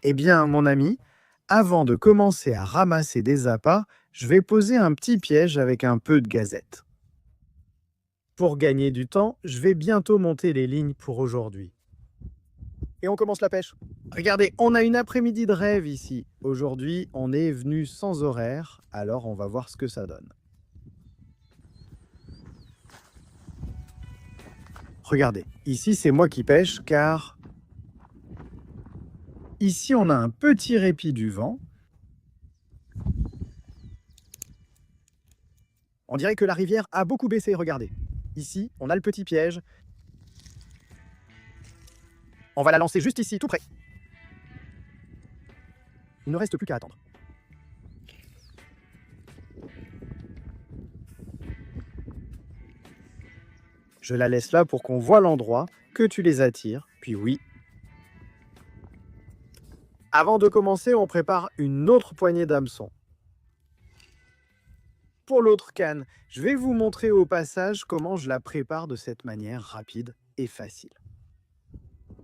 Eh bien, mon ami, avant de commencer à ramasser des appâts, je vais poser un petit piège avec un peu de gazette. Pour gagner du temps, je vais bientôt monter les lignes pour aujourd'hui. Et on commence la pêche. Regardez, on a une après-midi de rêve ici. Aujourd'hui, on est venu sans horaire, alors on va voir ce que ça donne. Regardez, ici c'est moi qui pêche car ici on a un petit répit du vent. On dirait que la rivière a beaucoup baissé, regardez. Ici, on a le petit piège. On va la lancer juste ici, tout près. Il ne reste plus qu'à attendre. Je la laisse là pour qu'on voit l'endroit, que tu les attires, puis oui. Avant de commencer, on prépare une autre poignée d'hameçons. Pour l'autre canne, je vais vous montrer au passage comment je la prépare de cette manière rapide et facile.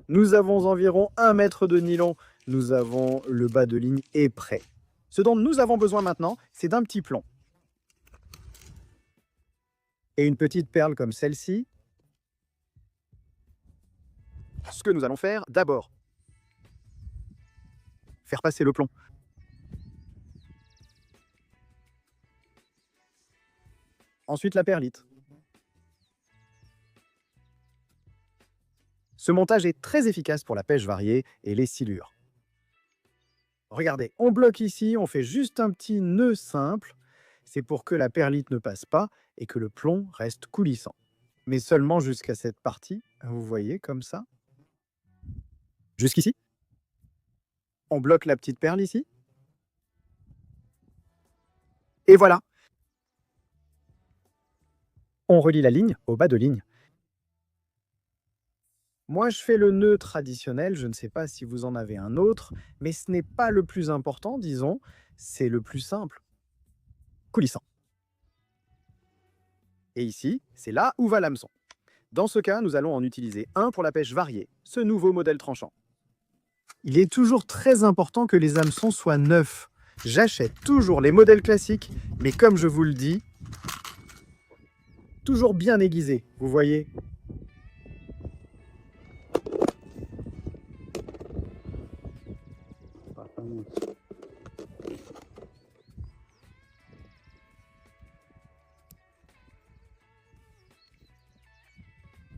Nous avons environ 1 mètre de nylon. Nous avons le bas de ligne est prêt. Ce dont nous avons besoin maintenant, c'est d'un petit plomb. Et une petite perle comme celle-ci. Ce que nous allons faire d'abord, faire passer le plomb. Ensuite la perlite. Ce montage est très efficace pour la pêche variée et les silures. Regardez, on bloque ici, on fait juste un petit nœud simple. C'est pour que la perlite ne passe pas et que le plomb reste coulissant. Mais seulement jusqu'à cette partie, vous voyez, comme ça. Jusqu'ici. On bloque la petite perle ici. Et voilà. On relie la ligne au bas de ligne. Moi, je fais le nœud traditionnel, je ne sais pas si vous en avez un autre, mais ce n'est pas le plus important, disons, c'est le plus simple. Coulissant. Et ici, c'est là où va l'hameçon. Dans ce cas, nous allons en utiliser un pour la pêche variée, ce nouveau modèle tranchant. Il est toujours très important que les hameçons soient neufs. J'achète toujours les modèles classiques, mais comme je vous le dis, toujours bien aiguisés, vous voyez.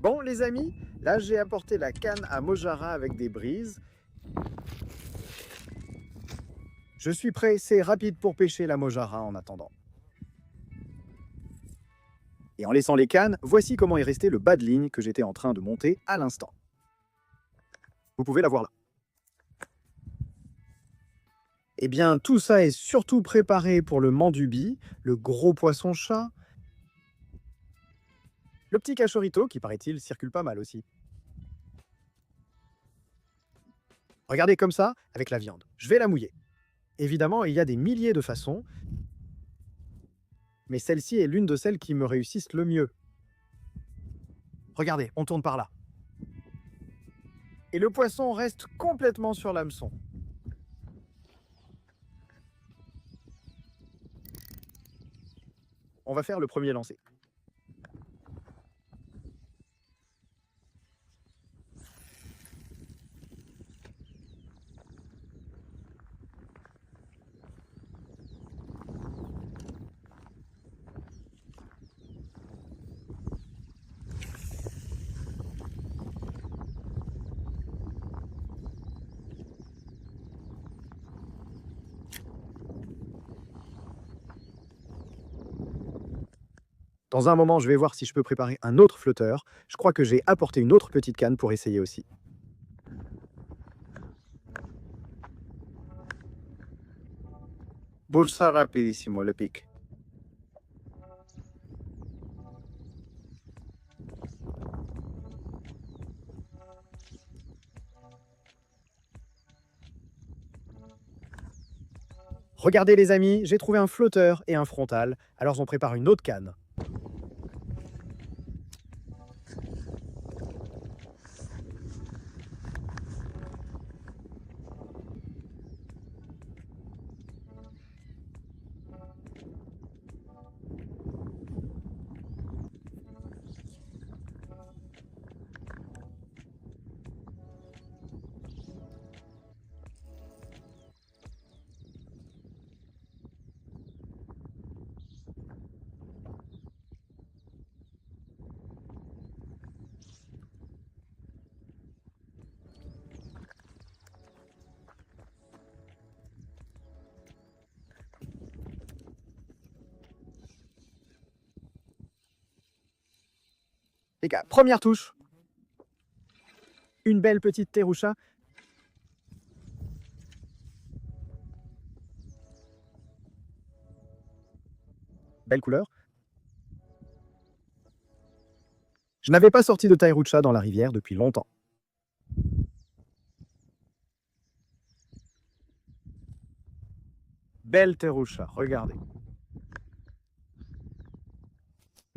Bon les amis, là j'ai apporté la canne à Mojara avec des brises. Je suis prêt, c'est rapide pour pêcher la Mojara en attendant. Et en laissant les cannes, voici comment est resté le bas de ligne que j'étais en train de monter à l'instant. Vous pouvez la voir là. Eh bien, tout ça est surtout préparé pour le mandubi, le gros poisson-chat, le petit cachorito qui, paraît-il, circule pas mal aussi. Regardez comme ça, avec la viande. Je vais la mouiller. Évidemment, il y a des milliers de façons, mais celle-ci est l'une de celles qui me réussissent le mieux. Regardez, on tourne par là. Et le poisson reste complètement sur l'hameçon. On va faire le premier lancer. Dans un moment, je vais voir si je peux préparer un autre flotteur. Je crois que j'ai apporté une autre petite canne pour essayer aussi. Bursa rapidísimo le pique. Regardez les amis, j'ai trouvé un flotteur et un frontal, alors on prépare une autre canne. Les gars, première touche. Une belle petite terroucha. Belle couleur. Je n'avais pas sorti de Tairucha dans la rivière depuis longtemps. Belle Terroucha, regardez.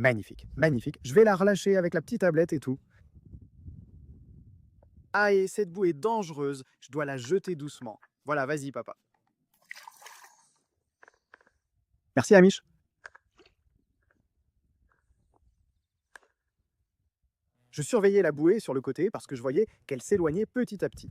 Magnifique, magnifique. Je vais la relâcher avec la petite tablette et tout. Ah, et cette boue est dangereuse. Je dois la jeter doucement. Voilà, vas-y, papa. Merci, Amish. Je surveillais la bouée sur le côté parce que je voyais qu'elle s'éloignait petit à petit.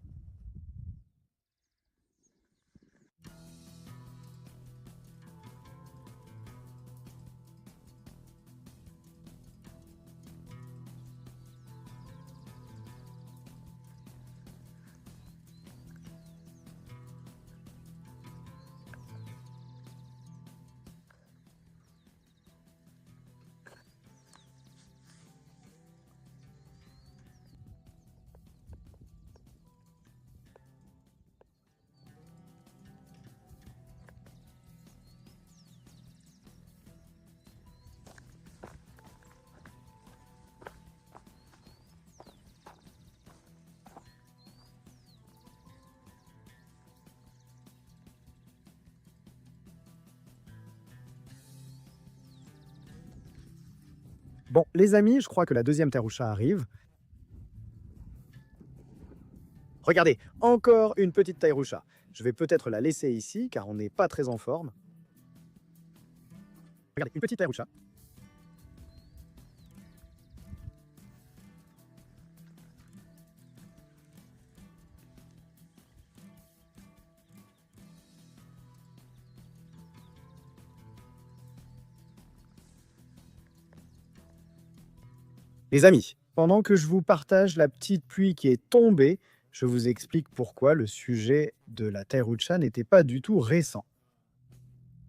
Bon, les amis, je crois que la deuxième Terroucha arrive. Regardez, encore une petite Terroucha. Je vais peut-être la laisser ici, car on n'est pas très en forme. Regardez, une petite Terroucha. Les amis, pendant que je vous partage la petite pluie qui est tombée, je vous explique pourquoi le sujet de la Terroucha n'était pas du tout récent.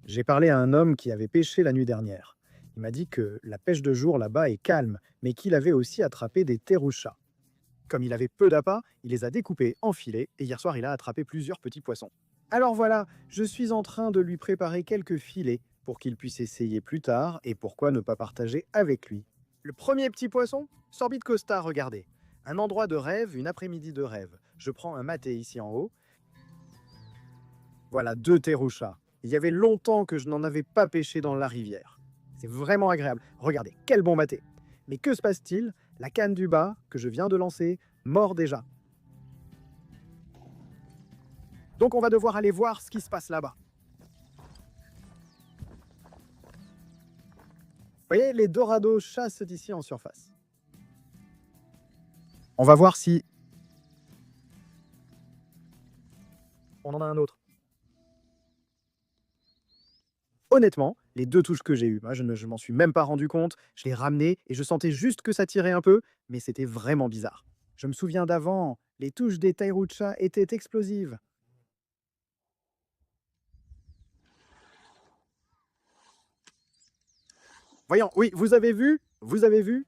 J'ai parlé à un homme qui avait pêché la nuit dernière. Il m'a dit que la pêche de jour là-bas est calme, mais qu'il avait aussi attrapé des Terrouchas. Comme il avait peu d'appâts, il les a découpés en filets et hier soir il a attrapé plusieurs petits poissons. Alors voilà, je suis en train de lui préparer quelques filets pour qu'il puisse essayer plus tard et pourquoi ne pas partager avec lui. Le premier petit poisson, Sorbite Costa, regardez. Un endroit de rêve, une après-midi de rêve. Je prends un maté ici en haut. Voilà 2 Terrouchas. Il y avait longtemps que je n'en avais pas pêché dans la rivière. C'est vraiment agréable. Regardez, quel bon maté. Mais que se passe-t-il? La canne du bas, que je viens de lancer, mord déjà. Donc on va devoir aller voir ce qui se passe là-bas. Vous voyez, les dorados chassent ici en surface. On va voir si... On en a un autre. Honnêtement, les 2 touches que j'ai eues, moi, je ne m'en suis même pas rendu compte. Je l'ai ramené et je sentais juste que ça tirait un peu, mais c'était vraiment bizarre. Je me souviens d'avant, les touches des Tairucha étaient explosives. Voyons, oui, vous avez vu? Vous avez vu?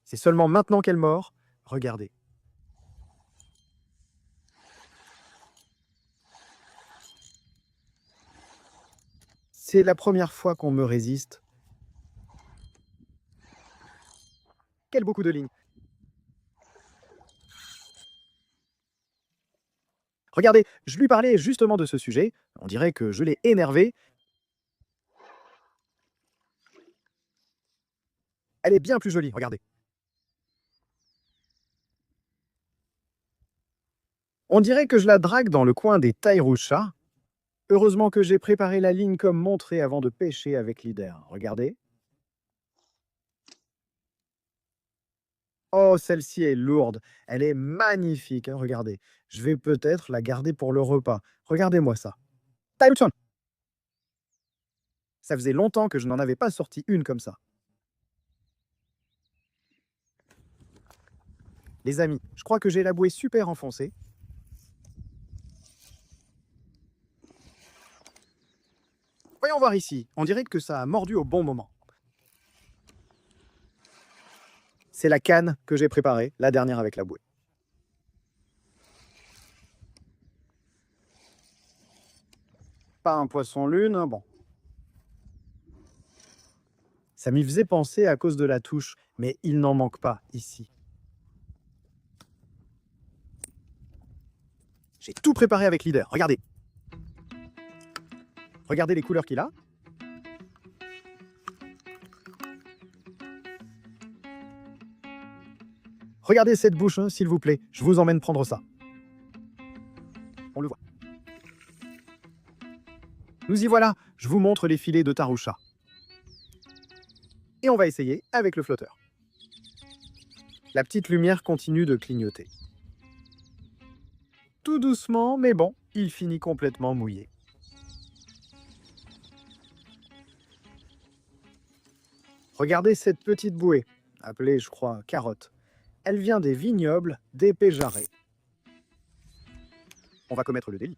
C'est seulement maintenant qu'elle mord. Regardez. C'est la première fois qu'on me résiste. Quel beaucoup de lignes. Regardez, je lui parlais justement de ce sujet. On dirait que je l'ai énervé. Elle est bien plus jolie, regardez. On dirait que je la drague dans le coin des Tairucha. Heureusement que j'ai préparé la ligne comme montré avant de pêcher avec leader. Regardez. Oh, celle-ci est lourde. Elle est magnifique, hein, regardez. Je vais peut-être la garder pour le repas. Regardez-moi ça. Tairuchan. Ça faisait longtemps que je n'en avais pas sorti une comme ça. Les amis, je crois que j'ai la bouée super enfoncée. Voyons voir ici. On dirait que ça a mordu au bon moment. C'est la canne que j'ai préparée, la dernière avec la bouée. Pas un poisson lune, bon. Ça m'y faisait penser à cause de la touche, mais il n'en manque pas ici. J'ai tout préparé avec Leader, regardez. Regardez les couleurs qu'il a. Regardez cette bouche, hein, s'il vous plaît. Je vous emmène prendre ça. On le voit. Nous y voilà. Je vous montre les filets de Tarusha. Et on va essayer avec le flotteur. La petite lumière continue de clignoter. Tout doucement, mais bon, il finit complètement mouillé. Regardez cette petite bouée, appelée, je crois, carotte. Elle vient des vignobles d'Épée Jarret. On va commettre le délit.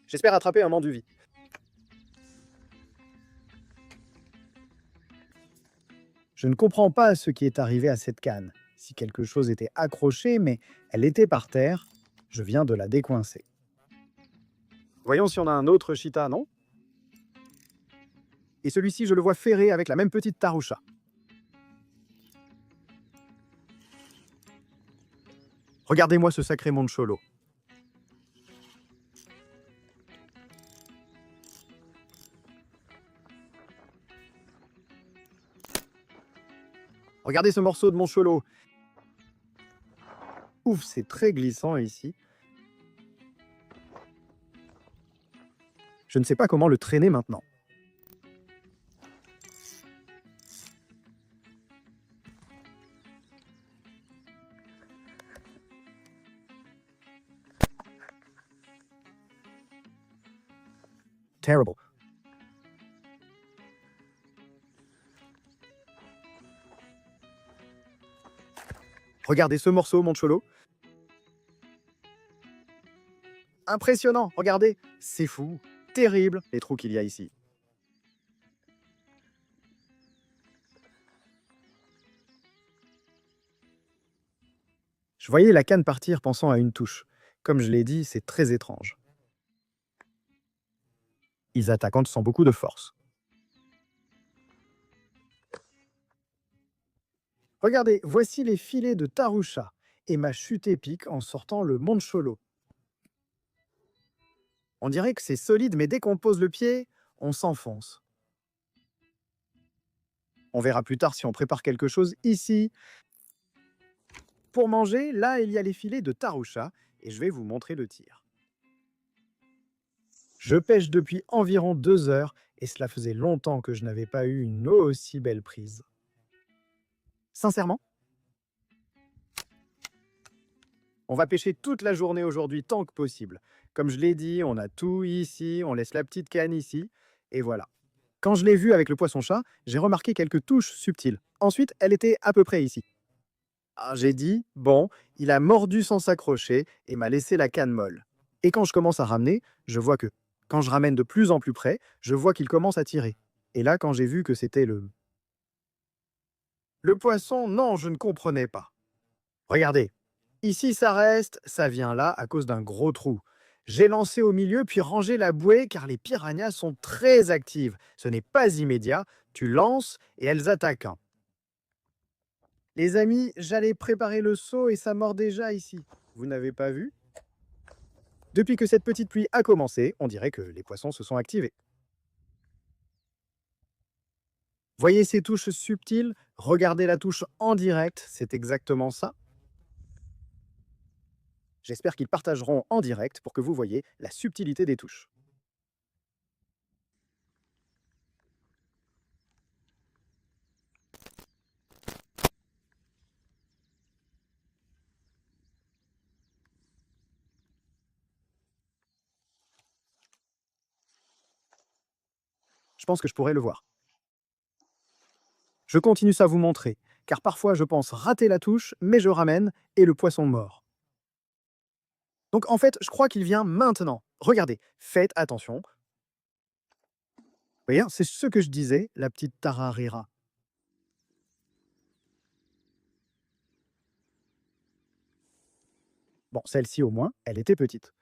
J'espère attraper un enduit. Je ne comprends pas ce qui est arrivé à cette canne. Si quelque chose était accroché, mais elle était par terre, je viens de la décoincer. Voyons si on a un autre Chita, non? Et celui-ci, je le vois ferré avec la même petite Tarusha. Regardez-moi ce sacré Moncholo. Regardez ce morceau de Moncholo. Ouf, c'est très glissant ici. Je ne sais pas comment le traîner maintenant. Terrible. Regardez ce morceau, Moncholo. Impressionnant, regardez. C'est fou, terrible, les trous qu'il y a ici. Je voyais la canne partir pensant à une touche. Comme je l'ai dit, c'est très étrange. Ils attaquent sans beaucoup de force. Regardez, voici les filets de Tarusha et ma chute épique en sortant le Moncholo. On dirait que c'est solide, mais dès qu'on pose le pied, on s'enfonce. On verra plus tard si on prépare quelque chose ici. Pour manger, là, il y a les filets de Tarusha et je vais vous montrer le tir. Je pêche depuis environ 2 heures et cela faisait longtemps que je n'avais pas eu une aussi belle prise. Sincèrement, on va pêcher toute la journée aujourd'hui tant que possible. Comme je l'ai dit, on a tout ici, on laisse la petite canne ici, et voilà. Quand je l'ai vu avec le poisson-chat, j'ai remarqué quelques touches subtiles. Ensuite, elle était à peu près ici. Ah, j'ai dit, bon, il a mordu sans s'accrocher et m'a laissé la canne molle. Et quand je commence à ramener, je vois que, quand je ramène de plus en plus près, je vois qu'il commence à tirer. Et là, quand j'ai vu que c'était le poisson, non, je ne comprenais pas. Regardez, ici ça reste, ça vient là à cause d'un gros trou. J'ai lancé au milieu puis rangé la bouée car les piranhas sont très actives. Ce n'est pas immédiat, tu lances et elles attaquent. Les amis, j'allais préparer le seau et ça mord déjà ici. Vous n'avez pas vu? Depuis que cette petite pluie a commencé, on dirait que les poissons se sont activés. Voyez ces touches subtiles? Regardez la touche en direct, c'est exactement ça. J'espère qu'ils partageront en direct pour que vous voyez la subtilité des touches. Je pense que je pourrais le voir. Je continue à vous montrer, car parfois je pense rater la touche, mais je ramène et le poisson mord. Donc en fait, je crois qu'il vient maintenant. Regardez, faites attention. voyez, c'est ce que je disais, la petite Tararira. Bon, celle-ci au moins, elle était petite.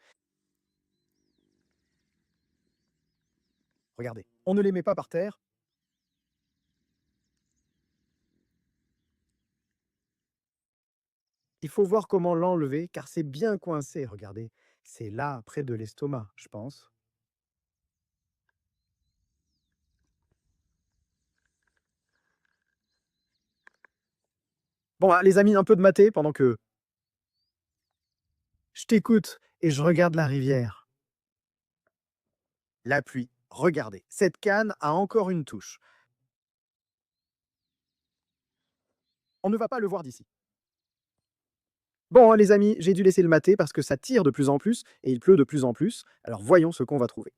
Regardez, on ne les met pas par terre. Il faut voir comment l'enlever, car c'est bien coincé, regardez. C'est là, près de l'estomac, je pense. Bon, les amis, un peu de maté pendant que je t'écoute et je regarde la rivière. La pluie. Regardez, cette canne a encore une touche. On ne va pas le voir d'ici. Bon, les amis, j'ai dû laisser le maté parce que ça tire de plus en plus et il pleut de plus en plus. Alors voyons ce qu'on va trouver.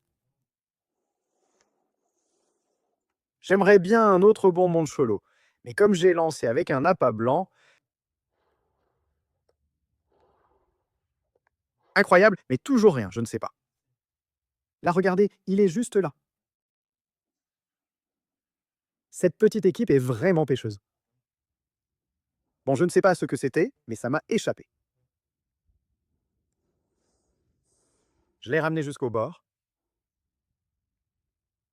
J'aimerais bien un autre bonbon de cholo. Mais comme j'ai lancé avec un appât blanc, incroyable, mais toujours rien, je ne sais pas. Là, regardez, il est juste là. Cette petite équipe est vraiment pêcheuse. Bon, je ne sais pas ce que c'était, mais ça m'a échappé. Je l'ai ramené jusqu'au bord.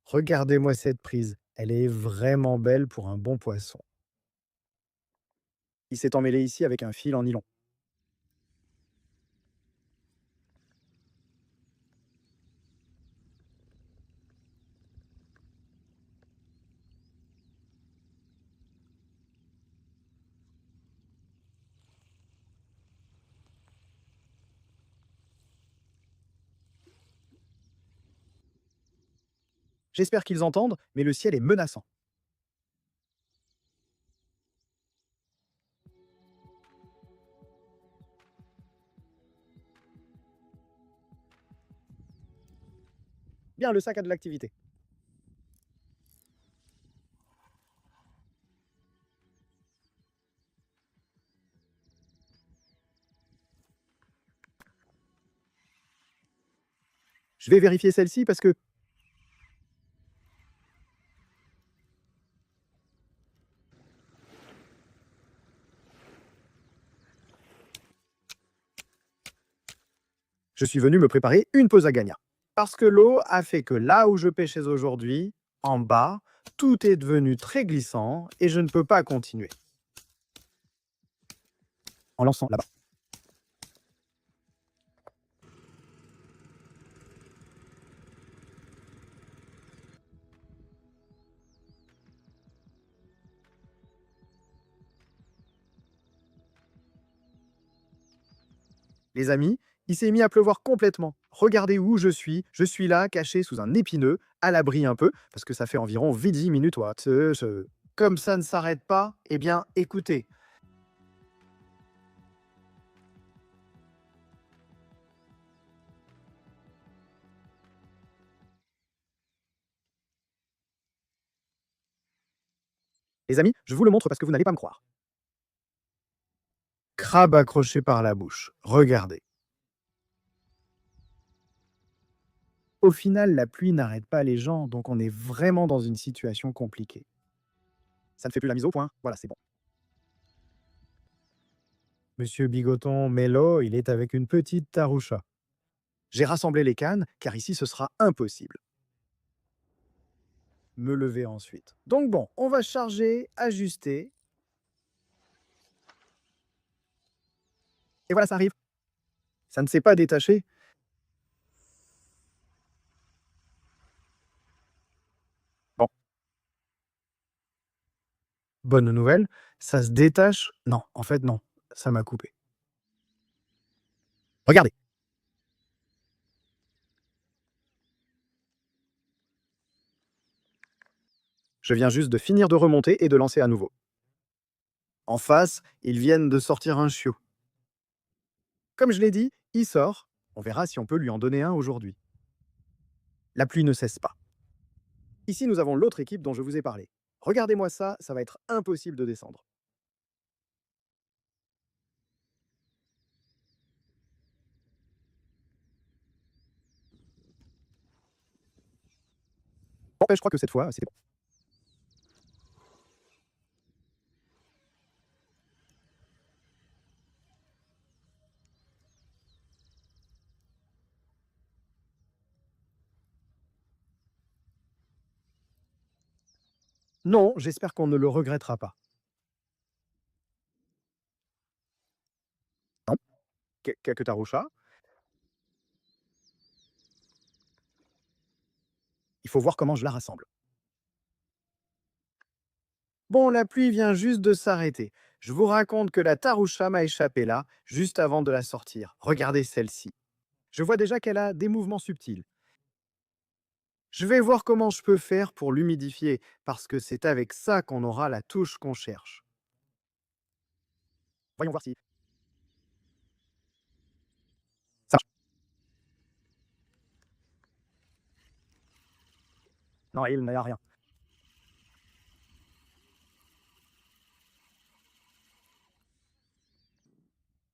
Regardez-moi cette prise. Elle est vraiment belle pour un bon poisson. Il s'est emmêlé ici avec un fil en nylon. J'espère qu'ils entendent, mais le ciel est menaçant. Bien, le sac a de l'activité. Je vais vérifier celle-ci parce que je suis venu me préparer une pause à Gagna. Parce que l'eau a fait que là où je pêchais aujourd'hui, en bas, tout est devenu très glissant et je ne peux pas continuer. En lançant là-bas. Les amis, il s'est mis à pleuvoir complètement. Regardez où je suis. Je suis là, caché sous un épineux, à l'abri un peu, parce que ça fait environ 10 minutes. Comme ça ne s'arrête pas, eh bien, écoutez. Les amis, je vous le montre parce que vous n'allez pas me croire. Crabe accroché par la bouche. Regardez. Au final, la pluie n'arrête pas les gens, donc on est vraiment dans une situation compliquée. Ça ne fait plus la mise au point. Voilà, c'est bon. Monsieur Bigoton Mélo, il est avec une petite taroucha. J'ai rassemblé les cannes, car ici ce sera impossible. Me lever ensuite. Donc bon, on va charger, ajuster. Et voilà, ça arrive. Ça ne s'est pas détaché. Bon, bonne nouvelle, ça se détache. Non, en fait non, ça m'a coupé. Regardez. Je viens juste de finir de remonter et de lancer à nouveau. En face, ils viennent de sortir un chiot. Comme je l'ai dit, il sort. On verra si on peut lui en donner un aujourd'hui. La pluie ne cesse pas. Ici, nous avons l'autre équipe dont je vous ai parlé. Regardez-moi ça, ça va être impossible de descendre. Bon, je crois que cette fois, c'était bon. Non, j'espère qu'on ne le regrettera pas. Non. Quelques tarouchas. Il faut voir comment je la rassemble. Bon, la pluie vient juste de s'arrêter. Je vous raconte que la taroucha m'a échappé là, juste avant de la sortir. Regardez celle-ci. Je vois déjà qu'elle a des mouvements subtils. Je vais voir comment je peux faire pour l'humidifier, parce que c'est avec ça qu'on aura la touche qu'on cherche. Voyons voir si ça marche. Non, il n'y a rien.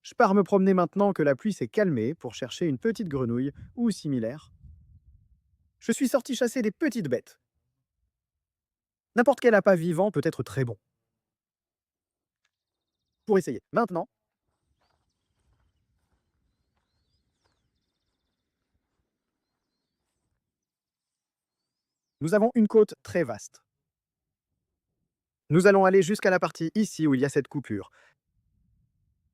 Je pars me promener maintenant que la pluie s'est calmée pour chercher une petite grenouille ou similaire. Je suis sorti chasser des petites bêtes. N'importe quel appât vivant peut être très bon. Pour essayer. Maintenant, nous avons une côte très vaste. Nous allons aller jusqu'à la partie ici où il y a cette coupure,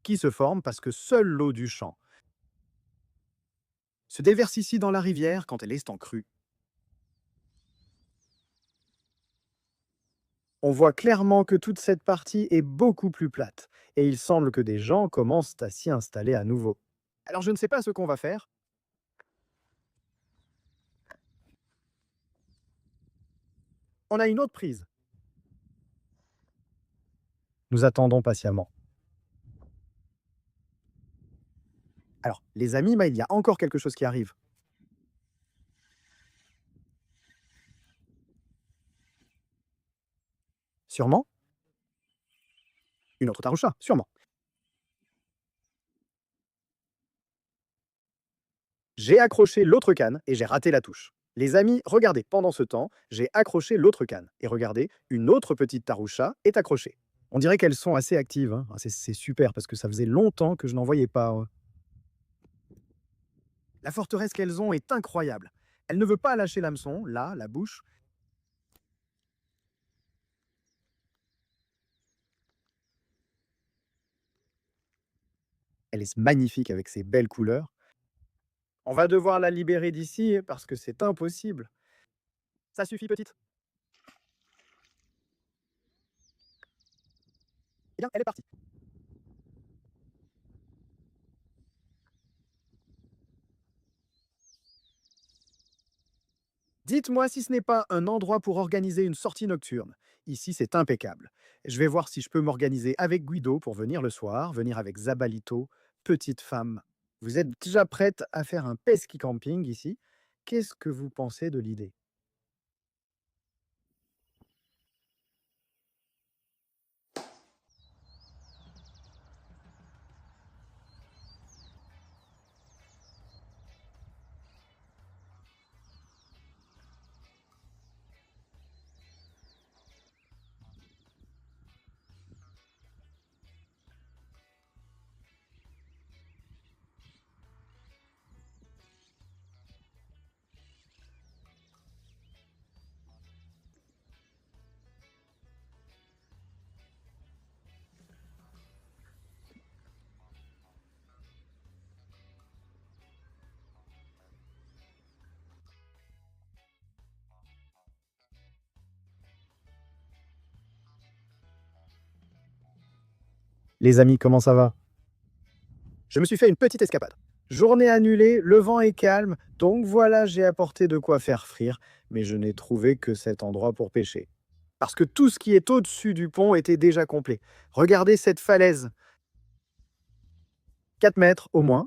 qui se forme parce que seule l'eau du champ se déverse ici dans la rivière quand elle est en crue. On voit clairement que toute cette partie est beaucoup plus plate, et il semble que des gens commencent à s'y installer à nouveau. Alors je ne sais pas ce qu'on va faire. On a une autre prise. Nous attendons patiemment. Alors, les amis, il y a encore quelque chose qui arrive. Sûrement. Une autre taroucha, sûrement. J'ai accroché l'autre canne et j'ai raté la touche. Les amis, regardez, pendant ce temps, j'ai accroché l'autre canne. Et regardez, une autre petite taroucha est accrochée. On dirait qu'elles sont assez actives, hein. Ah, c'est super parce que ça faisait longtemps que je n'en voyais pas. La forteresse qu'elles ont est incroyable. Elle ne veut pas lâcher l'hameçon, là, la bouche. Elle est magnifique avec ses belles couleurs. On va devoir la libérer d'ici parce que c'est impossible. Ça suffit, petite. Eh bien, elle est partie. Dites-moi si ce n'est pas un endroit pour organiser une sortie nocturne. Ici, c'est impeccable. Je vais voir si je peux m'organiser avec Guido pour venir le soir, venir avec Zabalito, petite femme. Vous êtes déjà prête à faire un pesky camping ici? Qu'est-ce que vous pensez de l'idée? Les amis, comment ça va? Je me suis fait une petite escapade. Journée annulée, le vent est calme, donc voilà, j'ai apporté de quoi faire frire, mais je n'ai trouvé que cet endroit pour pêcher. Parce que tout ce qui est au-dessus du pont était déjà complet. Regardez cette falaise. 4 mètres au moins.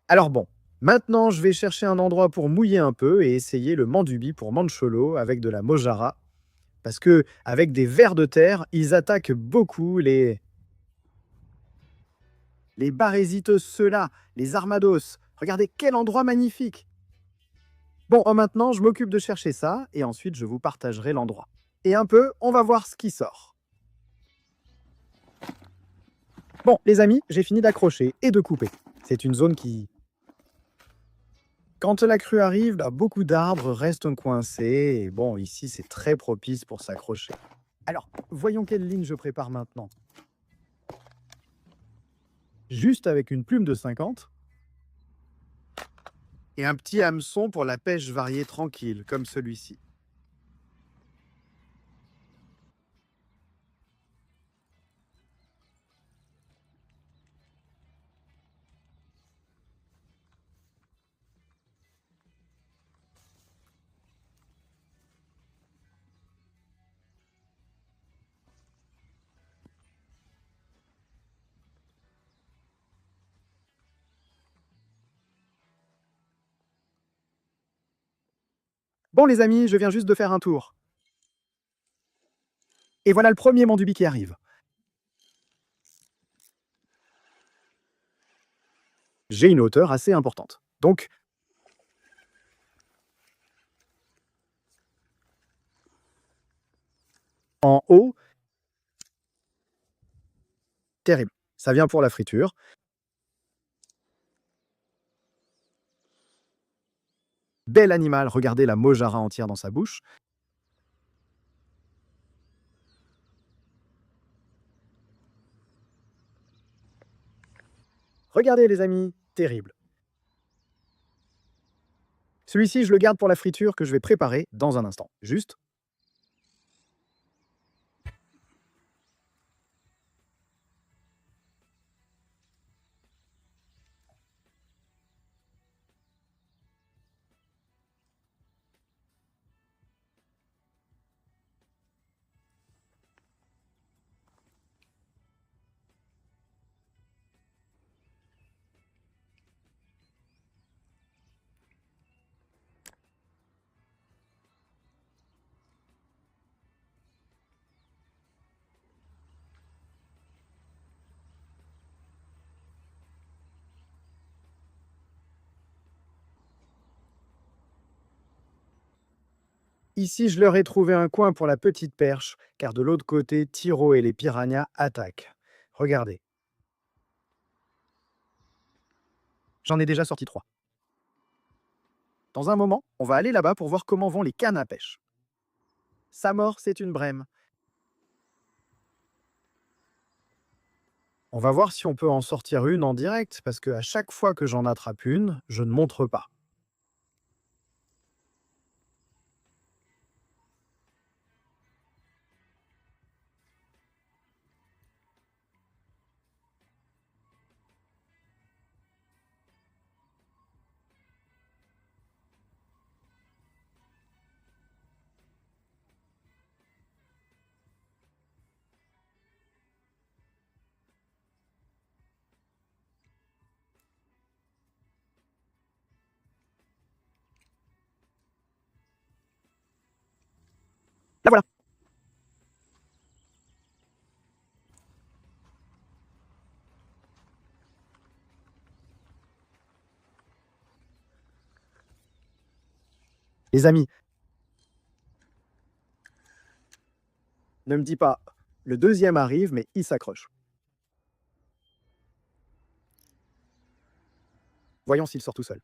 Alors bon, maintenant je vais chercher un endroit pour mouiller un peu et essayer le mandubi pour mancholo avec de la mojara. Parce que avec des vers de terre, ils attaquent beaucoup les barésiteuses, ceux-là, les armados. Regardez quel endroit magnifique. Bon, maintenant, je m'occupe de chercher ça, et ensuite je vous partagerai l'endroit. Et un peu, on va voir ce qui sort. Bon, les amis, j'ai fini d'accrocher et de couper. C'est une zone qui... Quand la crue arrive, là, beaucoup d'arbres restent coincés, et bon, ici, c'est très propice pour s'accrocher. Alors, voyons quelle ligne je prépare maintenant. Juste avec une plume de 50 et un petit hameçon pour la pêche variée tranquille, comme celui-ci. Bon, les amis, je viens juste de faire un tour. Et voilà le premier mandubi qui arrive. J'ai une hauteur assez importante. Donc, en haut, terrible. Ça vient pour la friture. Bel animal, regardez la mojara entière dans sa bouche. Regardez les amis, terrible. Celui-ci, je le garde pour la friture que je vais préparer dans un instant. Juste. Ici, je leur ai trouvé un coin pour la petite perche, car de l'autre côté, Tiro et les piranhas attaquent. Regardez. J'en ai déjà sorti 3. Dans un moment, on va aller là-bas pour voir comment vont les cannes à pêche. Sa mort, c'est une brème. On va voir si on peut en sortir une en direct, parce qu'à chaque fois que j'en attrape une, je ne montre pas. La voilà. Les amis, ne me dis pas, le deuxième arrive, mais il s'accroche. Voyons s'il sort tout seul.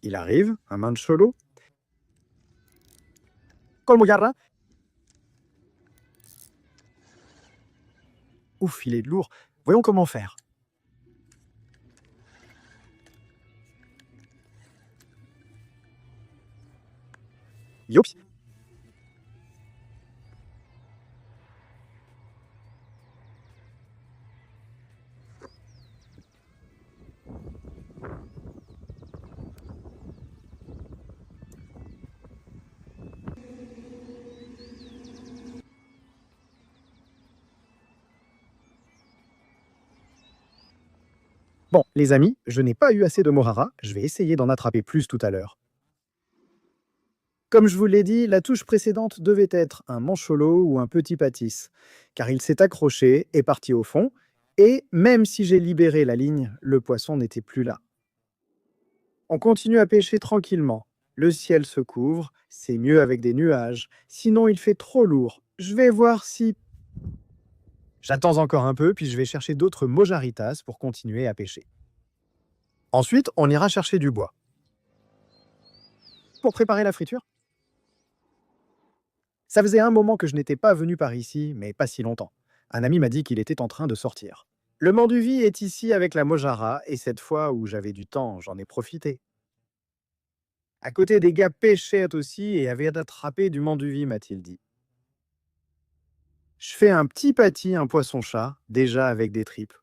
Il arrive, un mancholo. Colmogarra. Ouf, il est lourd. Voyons comment faire. Youps. Bon, les amis, je n'ai pas eu assez de Morara, je vais essayer d'en attraper plus tout à l'heure. Comme je vous l'ai dit, la touche précédente devait être un mancholo ou un petit pâtisse, car il s'est accroché et parti au fond, et même si j'ai libéré la ligne, le poisson n'était plus là. On continue à pêcher tranquillement. Le ciel se couvre, c'est mieux avec des nuages, sinon il fait trop lourd. Je vais voir si... J'attends encore un peu, puis je vais chercher d'autres mojaritas pour continuer à pêcher. Ensuite, on ira chercher du bois. Pour préparer la friture, ça faisait un moment que je n'étais pas venu par ici, mais pas si longtemps. Un ami m'a dit qu'il était en train de sortir. Le Manduvi est ici avec la Mojara, et cette fois où j'avais du temps, j'en ai profité. À côté des gars pêchaient aussi et avaient attrapé du Manduvi, m'a-t-il dit. Je fais un petit pâtis, un poisson-chat, déjà avec des tripes.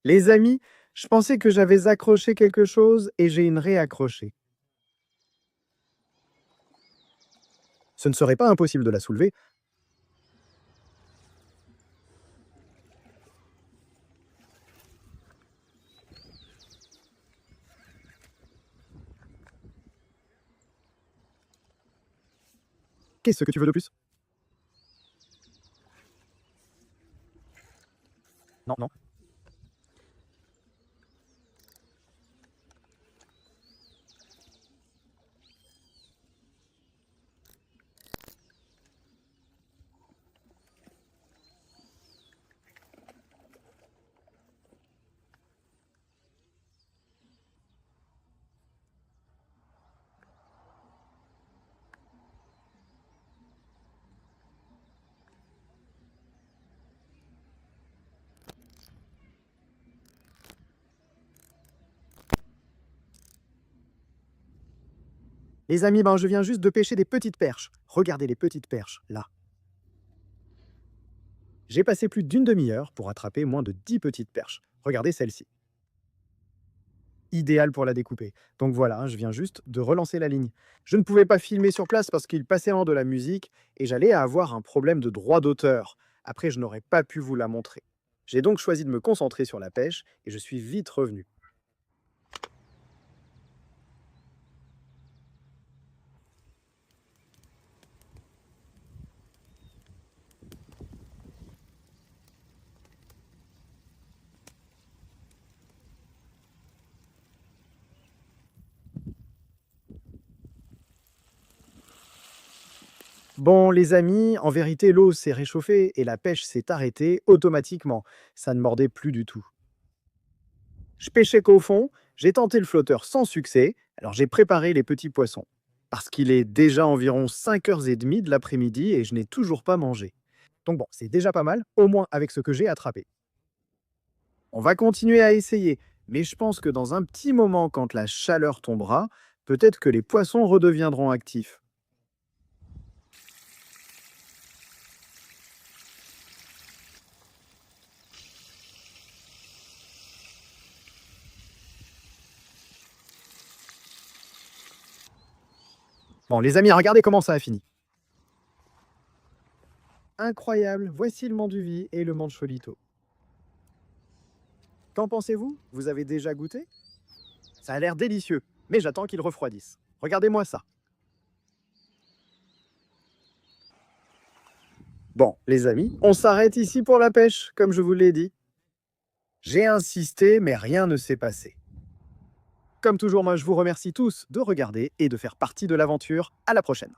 Les amis, je pensais que j'avais accroché quelque chose et j'ai une réaccrochée. Ce ne serait pas impossible de la soulever. Qu'est-ce que tu veux de plus? Non, non. Les amis, je viens juste de pêcher des petites perches. Regardez les petites perches, là. J'ai passé plus d'une demi-heure pour attraper moins de 10 petites perches. Regardez celle-ci. Idéal pour la découper. Donc voilà, je viens juste de relancer la ligne. Je ne pouvais pas filmer sur place parce qu'il passait en de la musique et j'allais avoir un problème de droit d'auteur. Après, je n'aurais pas pu vous la montrer. J'ai donc choisi de me concentrer sur la pêche et je suis vite revenu. Bon, les amis, en vérité, l'eau s'est réchauffée et la pêche s'est arrêtée automatiquement. Ça ne mordait plus du tout. Je pêchais qu'au fond, j'ai tenté le flotteur sans succès, alors j'ai préparé les petits poissons. Parce qu'il est déjà environ 5h30 de l'après-midi et je n'ai toujours pas mangé. Donc bon, c'est déjà pas mal, au moins avec ce que j'ai attrapé. On va continuer à essayer, mais je pense que dans un petit moment, quand la chaleur tombera, peut-être que les poissons redeviendront actifs. Bon, les amis, regardez comment ça a fini. Incroyable, voici le manduvi et le mancholito. Qu'en pensez-vous? Vous avez déjà goûté? Ça a l'air délicieux, mais j'attends qu'il refroidisse. Regardez-moi ça. Bon, les amis, on s'arrête ici pour la pêche, comme je vous l'ai dit. J'ai insisté, mais rien ne s'est passé. Comme toujours, moi, je vous remercie tous de regarder et de faire partie de l'aventure. À la prochaine.